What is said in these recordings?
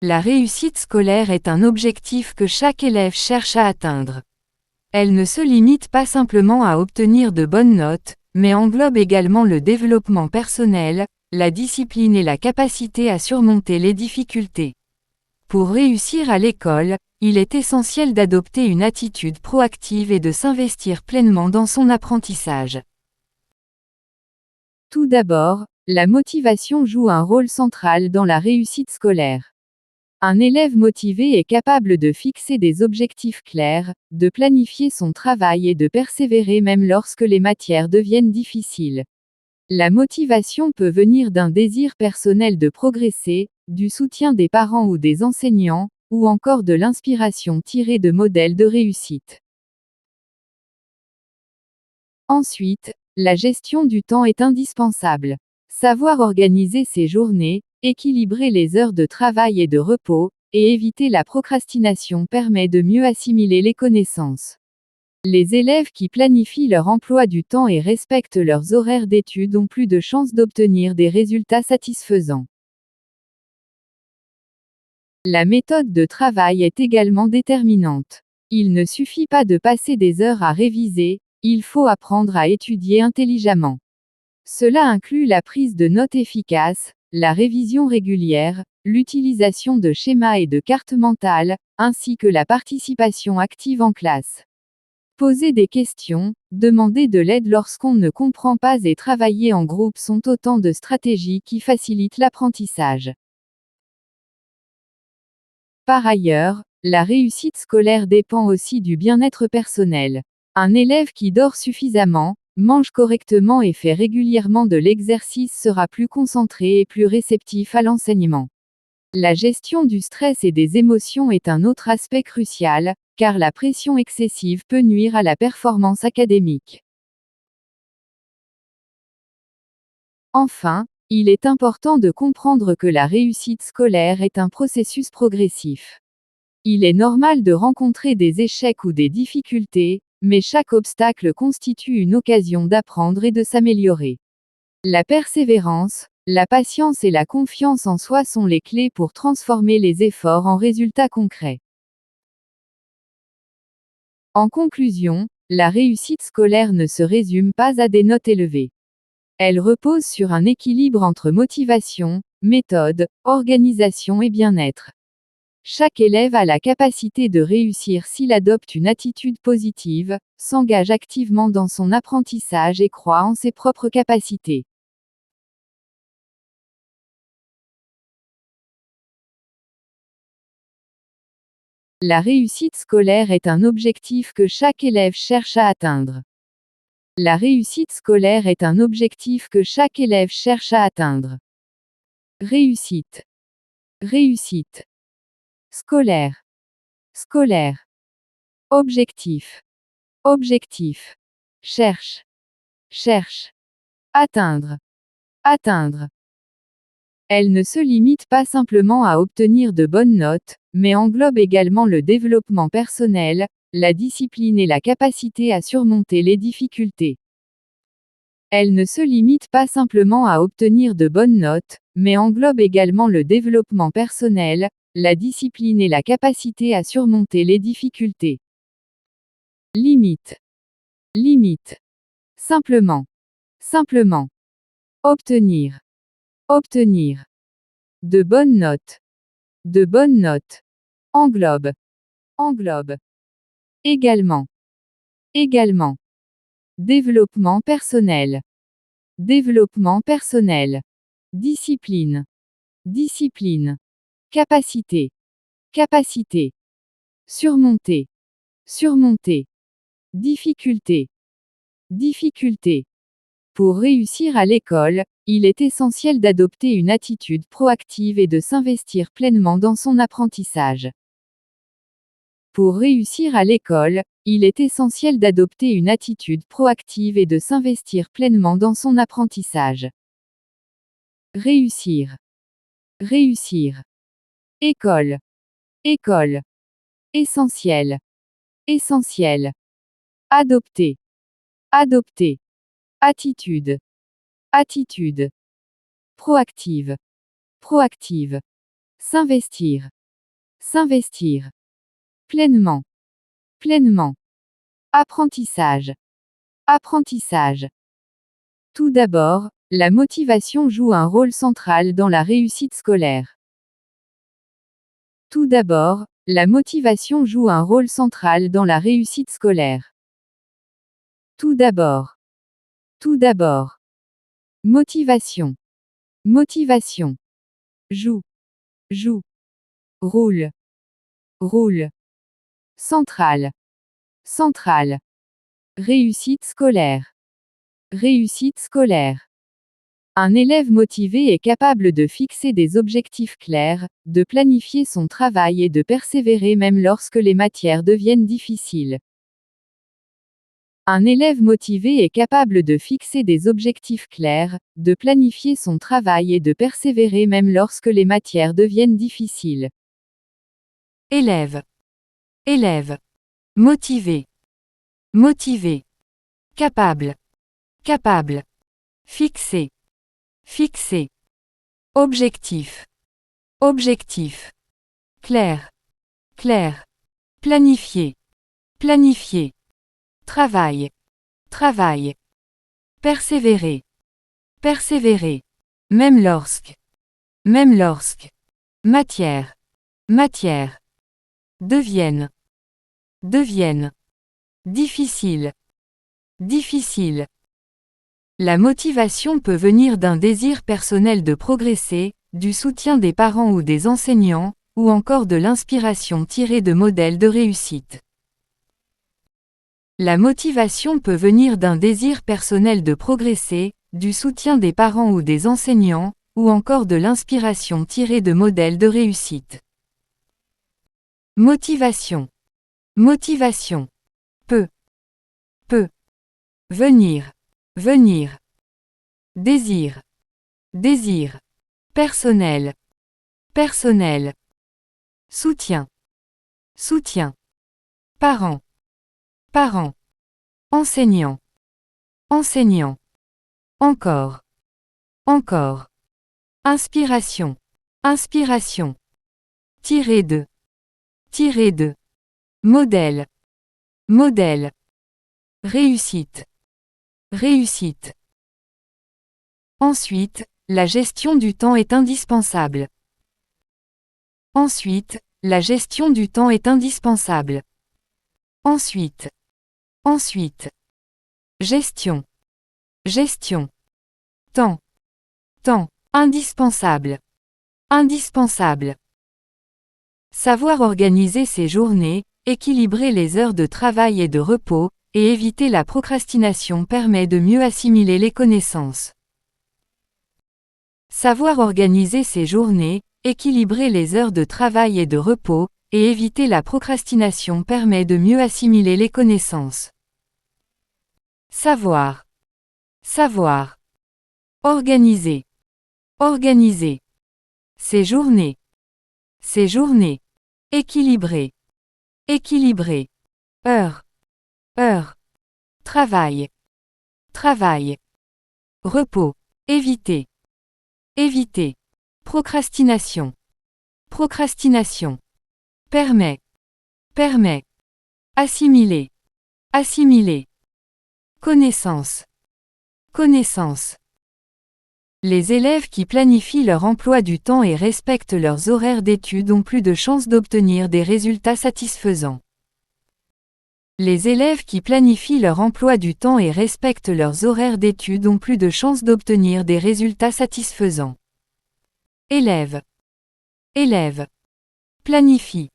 La réussite scolaire est un objectif que chaque élève cherche à atteindre. Elle ne se limite pas simplement à obtenir de bonnes notes, mais englobe également le développement personnel, la discipline et la capacité à surmonter les difficultés. Pour réussir à l'école, il est essentiel d'adopter une attitude proactive et de s'investir pleinement dans son apprentissage. Tout d'abord, la motivation joue un rôle central dans la réussite scolaire. Un élève motivé est capable de fixer des objectifs clairs, de planifier son travail et de persévérer même lorsque les matières deviennent difficiles. La motivation peut venir d'un désir personnel de progresser, du soutien des parents ou des enseignants, ou encore de l'inspiration tirée de modèles de réussite. Ensuite, la gestion du temps est indispensable. Savoir organiser ses journées, équilibrer les heures de travail et de repos, et éviter la procrastination permet de mieux assimiler les connaissances. Les élèves qui planifient leur emploi du temps et respectent leurs horaires d'études ont plus de chances d'obtenir des résultats satisfaisants. La méthode de travail est également déterminante. Il ne suffit pas de passer des heures à réviser, il faut apprendre à étudier intelligemment. Cela inclut la prise de notes efficaces, la révision régulière, l'utilisation de schémas et de cartes mentales, ainsi que la participation active en classe. Poser des questions, demander de l'aide lorsqu'on ne comprend pas et travailler en groupe sont autant de stratégies qui facilitent l'apprentissage. Par ailleurs, la réussite scolaire dépend aussi du bien-être personnel. Un élève qui dort suffisamment, mange correctement et fait régulièrement de l'exercice sera plus concentré et plus réceptif à l'enseignement. La gestion du stress et des émotions est un autre aspect crucial, car la pression excessive peut nuire à la performance académique. Enfin, il est important de comprendre que la réussite scolaire est un processus progressif. Il est normal de rencontrer des échecs ou des difficultés, mais chaque obstacle constitue une occasion d'apprendre et de s'améliorer. La persévérance, la patience et la confiance en soi sont les clés pour transformer les efforts en résultats concrets. En conclusion, la réussite scolaire ne se résume pas à des notes élevées. Elle repose sur un équilibre entre motivation, méthode, organisation et bien-être. Chaque élève a la capacité de réussir s'il adopte une attitude positive, s'engage activement dans son apprentissage et croit en ses propres capacités. La réussite scolaire est un objectif que chaque élève cherche à atteindre. La réussite scolaire est un objectif que chaque élève cherche à atteindre. Réussite. Réussite. Scolaire. Scolaire. Objectif. Objectif. Cherche. Cherche. Atteindre. Atteindre. Elle ne se limite pas simplement à obtenir de bonnes notes, mais englobe également le développement personnel, la discipline et la capacité à surmonter les difficultés. Elle ne se limite pas simplement à obtenir de bonnes notes, mais englobe également le développement personnel, la discipline et la capacité à surmonter les difficultés. Limite. Limite. Simplement. Simplement. Obtenir. Obtenir. De bonnes notes. De bonnes notes. Englobe. Englobe. Également. Également. Développement personnel. Développement personnel. Discipline. Discipline. Capacité. Capacité. Surmonter. Surmonter. Difficulté. Difficulté. Pour réussir à l'école, il est essentiel d'adopter une attitude proactive et de s'investir pleinement dans son apprentissage. Pour réussir à l'école, il est essentiel d'adopter une attitude proactive et de s'investir pleinement dans son apprentissage. Réussir. Réussir. École. École. Essentiel. Essentiel. Adopter. Adopter. Attitude. Attitude. Proactive. Proactive. S'investir. S'investir. Pleinement. Pleinement. Apprentissage. Apprentissage. Tout d'abord, la motivation joue un rôle central dans la réussite scolaire. Tout d'abord, la motivation joue un rôle central dans la réussite scolaire. Tout d'abord. Tout d'abord. Motivation. Motivation. Joue. Joue. Roule. Roule. Centrale. Centrale. Réussite scolaire. Réussite scolaire. Un élève motivé est capable de fixer des objectifs clairs, de planifier son travail et de persévérer même lorsque les matières deviennent difficiles. Un élève motivé est capable de fixer des objectifs clairs, de planifier son travail et de persévérer même lorsque les matières deviennent difficiles. Élève. Élève. Motivé. Motivé. Capable. Capable. Fixé. Fixé. Objectif. Objectif. Clair. Clair. Planifié. Planifié. Travail. Travail. Persévérer. Persévérer. Même lorsque. Même lorsque. Matière. Matière. Deviennent. Deviennent. Difficile. Difficile. La motivation peut venir d'un désir personnel de progresser, du soutien des parents ou des enseignants, ou encore de l'inspiration tirée de modèles de réussite. La motivation peut venir d'un désir personnel de progresser, du soutien des parents ou des enseignants, ou encore de l'inspiration tirée de modèles de réussite. Motivation. Motivation. Peut. Peut. Venir. Venir. Désir. Désir. Personnel. Personnel. Soutien. Soutien. Parent. Parent. Enseignant. Enseignant. Encore. Encore. Inspiration. Inspiration. Tirer de. Tirer de. Modèle. Modèle. Réussite. Réussite. Ensuite, la gestion du temps est indispensable. Ensuite, la gestion du temps est indispensable. Ensuite. Ensuite. Gestion. Gestion. Temps. Temps. Indispensable. Indispensable. Savoir organiser ses journées, équilibrer les heures de travail et de repos, et éviter la procrastination permet de mieux assimiler les connaissances. Savoir organiser ses journées, équilibrer les heures de travail et de repos, et éviter la procrastination permet de mieux assimiler les connaissances. Savoir. Savoir. Organiser. Organiser. Ses journées. Ses journées. Équilibrer. Équilibrer. Heure. Heure. Travail. Travail. Repos. Éviter. Éviter. Procrastination. Procrastination. Permet. Permet. Assimiler. Assimiler. Connaissance. Connaissance. Les élèves qui planifient leur emploi du temps et respectent leurs horaires d'études ont plus de chances d'obtenir des résultats satisfaisants. Les élèves qui planifient leur emploi du temps et respectent leurs horaires d'études ont plus de chances d'obtenir des résultats satisfaisants. Élève. Élève. Planifie.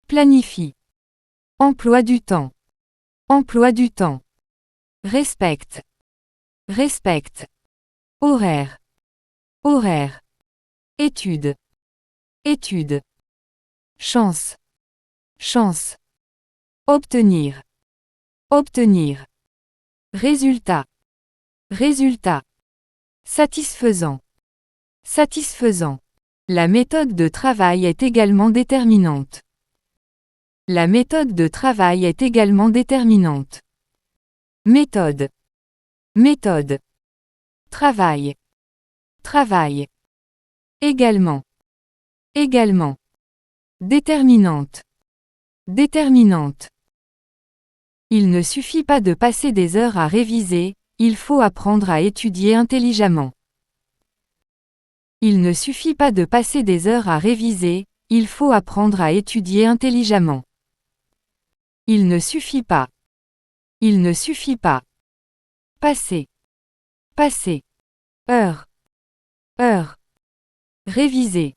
Planifie. Emploi du temps. Emploi du temps. Respecte. Respecte. Horaire. Horaire. Étude. Étude. Chance. Chance. Obtenir. Obtenir. Résultat. Résultat. Satisfaisant. Satisfaisant. La méthode de travail est également déterminante. La méthode de travail est également déterminante. Méthode. Méthode. Travail. Travail. Également. également, déterminante, déterminante. Il ne suffit pas de passer des heures à réviser, il faut apprendre à étudier intelligemment. Il ne suffit pas de passer des heures à réviser, il faut apprendre à étudier intelligemment. Il ne suffit pas. Il ne suffit pas. Passer. Passer. Heure. Heure. Réviser.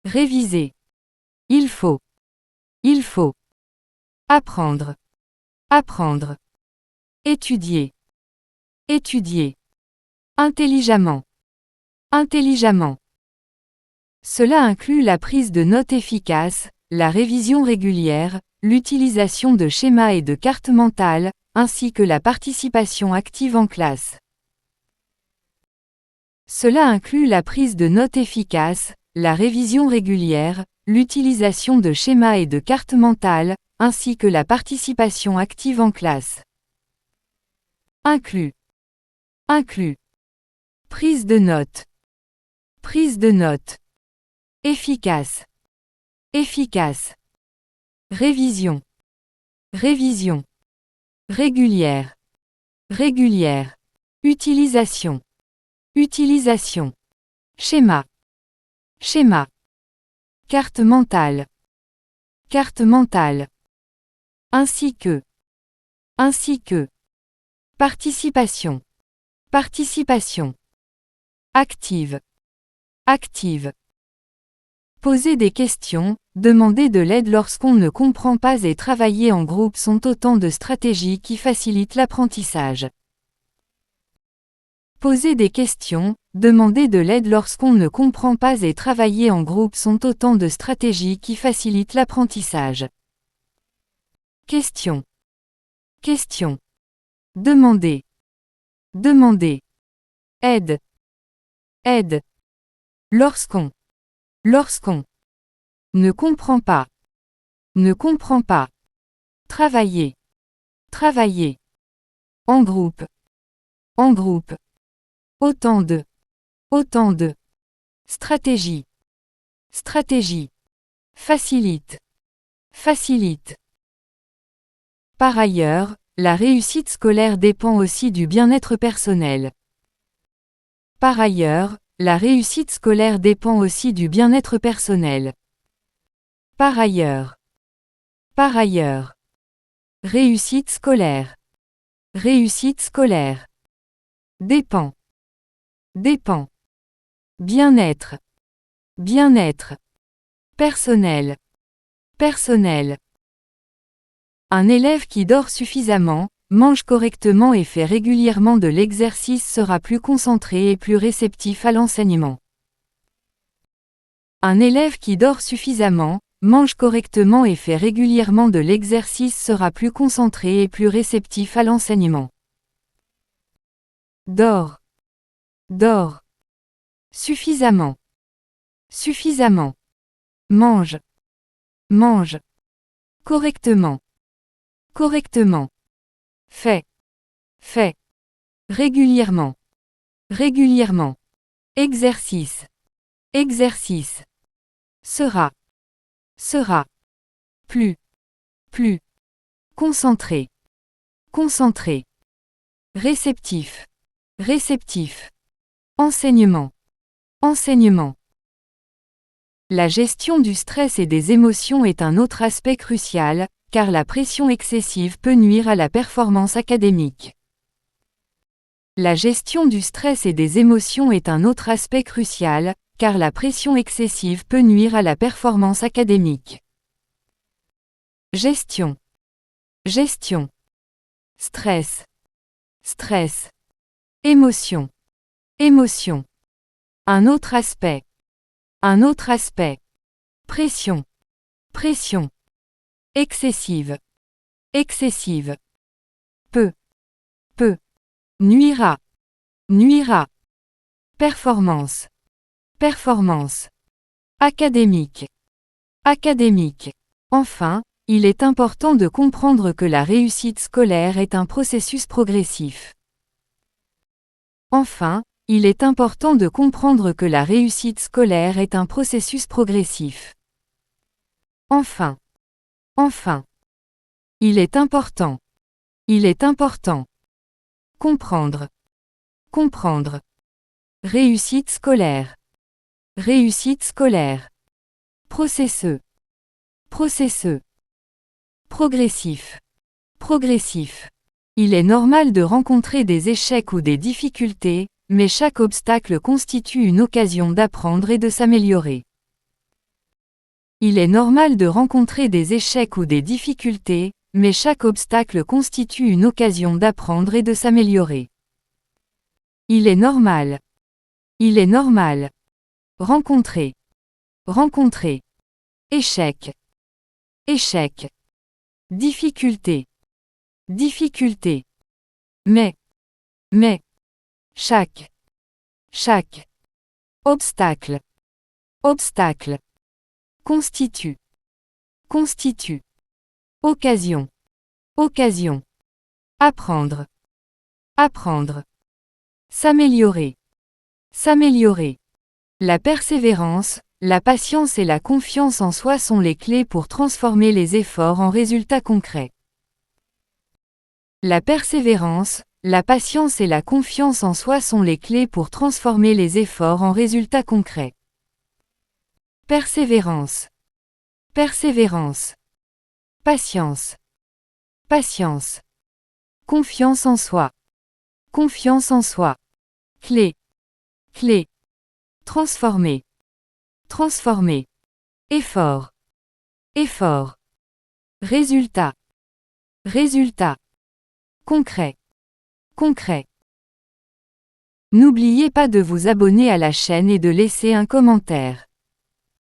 Réviser. Il faut. Il faut. Apprendre. Apprendre. Étudier. Étudier. Intelligemment. Intelligemment. Cela inclut la prise de notes efficaces, la révision régulière, l'utilisation de schémas et de cartes mentales, ainsi que la participation active en classe. Cela inclut la prise de notes efficaces, la révision régulière, l'utilisation de schémas et de cartes mentales, ainsi que la participation active en classe. Inclus. Inclus. Prise de notes. Prise de notes. Efficace. Efficace. Révision. Révision. Régulière. Régulière. Utilisation. Utilisation. Schéma. Schéma. Carte mentale. Carte mentale. Ainsi que. Ainsi que. Participation. Participation. Active. Active. Poser des questions, demander de l'aide lorsqu'on ne comprend pas et travailler en groupe sont autant de stratégies qui facilitent l'apprentissage. Poser des questions, demander de l'aide lorsqu'on ne comprend pas et travailler en groupe sont autant de stratégies qui facilitent l'apprentissage. Question. Question. Demander. Demander. Aide. Aide. Lorsqu'on. Lorsqu'on. Ne comprend pas. Ne comprend pas. Travailler. Travailler. En groupe. En groupe. Autant de. Autant de. Stratégie. Stratégie. Facilite. Facilite. Par ailleurs, la réussite scolaire dépend aussi du bien-être personnel. Par ailleurs, la réussite scolaire dépend aussi du bien-être personnel. Par ailleurs. Par ailleurs. Réussite scolaire. Réussite scolaire. Dépend. Dépend. Bien-être. Bien-être. Personnel. Personnel. Un élève qui dort suffisamment, mange correctement et fait régulièrement de l'exercice sera plus concentré et plus réceptif à l'enseignement. Un élève qui dort suffisamment, mange correctement et fait régulièrement de l'exercice sera plus concentré et plus réceptif à l'enseignement. Dort. Dort. Suffisamment. Suffisamment. Mange. Mange. Correctement. Correctement. Fait. Fait. Régulièrement. Régulièrement. Exercice. Exercice. Sera. Sera. Plus. Plus. Concentré. Concentré. Réceptif. Réceptif. Enseignement. Enseignement. La gestion du stress et des émotions est un autre aspect crucial, car la pression excessive peut nuire à la performance académique. La gestion du stress et des émotions est un autre aspect crucial, car la pression excessive peut nuire à la performance académique. Gestion. Gestion. Stress. Stress. Émotion. Émotion. Un autre aspect. Un autre aspect. Pression. Pression. Excessive. Excessive. Peu. Peu. Nuira. Nuira. Performance. Performance. Académique. Académique. Enfin, il est important de comprendre que la réussite scolaire est un processus progressif. Enfin, Il est important de comprendre que la réussite scolaire est un processus progressif. Enfin. Enfin. Il est important. Il est important. Comprendre. Comprendre. Réussite scolaire. Réussite scolaire. Processeux. Processeux. Progressif. Progressif. Il est normal de rencontrer des échecs ou des difficultés, mais chaque obstacle constitue une occasion d'apprendre et de s'améliorer. Il est normal de rencontrer des échecs ou des difficultés, mais chaque obstacle constitue une occasion d'apprendre et de s'améliorer. Il est normal. Il est normal. Rencontrer. Rencontrer. Échec. Échec. Difficulté. Difficulté. Mais. Chaque. Obstacle. Obstacle. Constitue. Occasion. Apprendre. S'améliorer. La persévérance, la patience et la confiance en soi sont les clés pour transformer les efforts en résultats concrets. La persévérance, la patience et la confiance en soi sont les clés pour transformer les efforts en résultats concrets. Persévérance. Patience. Confiance en soi. Clé. Transformer. Effort. Résultat. Concret. N'oubliez pas de vous abonner à la chaîne et de laisser un commentaire.